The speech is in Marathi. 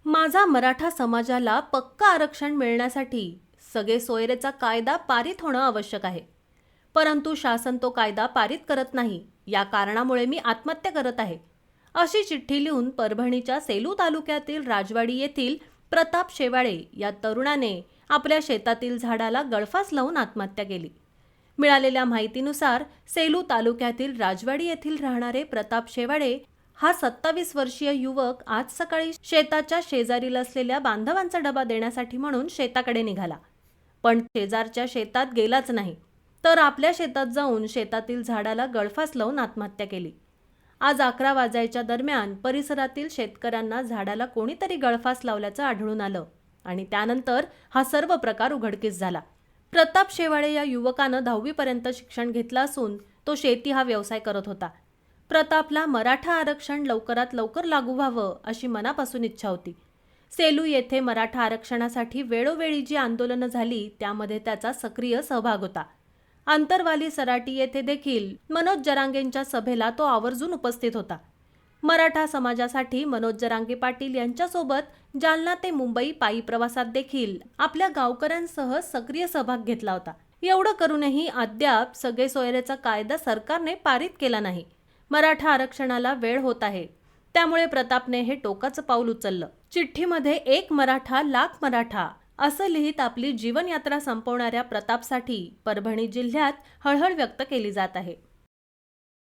माझा मराठा समाजाला पक्का आरक्षण मिळण्यासाठी सगळे सोयरेचा कायदा पारित होणं आवश्यक आहे. परंतु शासन तो कायदा पारित करत नाही. या कारणामुळे मी आत्महत्या करत आहे, अशी चिठ्ठी लिहून परभणीच्या सेलू तालुक्यातील राजवाडी येथील प्रताप शेवाळे या तरुणाने आपल्या शेतातील झाडाला गळफास लावून आत्महत्या केली. मिळालेल्या माहितीनुसार सेलू तालुक्यातील राजवाडी येथील राहणारे प्रताप शेवाळे हा 27 वर्षीय युवक आज सकाळी शेताच्या शेजारील असलेल्या बांधवांचा डबा देण्यासाठी म्हणून शेताकडे निघाला. पण शेजारच्या शेतात गेलाच नाही, तर आपल्या शेतात जाऊन शेतातील झाडाला गळफास लावून आत्महत्या केली. आज 11 वाजायच्या दरम्यान परिसरातील शेतकऱ्यांना झाडाला कोणीतरी गळफास लावल्याचं आढळून आलं आणि त्यानंतर हा सर्व प्रकार उघडकीस झाला. प्रताप शेवाळे या युवकानं 10वी पर्यंत शिक्षण घेतलं असून तो शेती हा व्यवसाय करत होता. प्रतापला मराठा आरक्षण लवकरात लवकर लागू व्हावं अशी मनापासून इच्छा होती. सेलू येथे मराठा आरक्षणासाठी वेळोवेळी जी आंदोलनं झाली त्यामध्ये त्याचा सक्रिय सहभाग होता. आंतरवाली सराटी येथे देखील मनोज जरांगेंच्या सभेला तो आवर्जून उपस्थित होता. मराठा समाजासाठी मनोज जरांगे पाटील यांच्यासोबत जालना ते मुंबई पायी प्रवासात देखील आपल्या गावकऱ्यांसह सक्रिय सहभाग घेतला होता. एवढं करूनही अद्याप सगळे सोयरेचा कायदा सरकारने पारित केला नाही. मराठा आरक्षणाला वेळ होत आहे, त्यामुळे प्रतापने हे टोकाचं पाऊल उचललं. चिठ्ठीमध्ये एक मराठा लाख मराठा असं लिहित आपली जीवनयात्रा संपवणाऱ्या प्रतापसाठी परभणी जिल्ह्यात हळहळ व्यक्त केली जात आहे.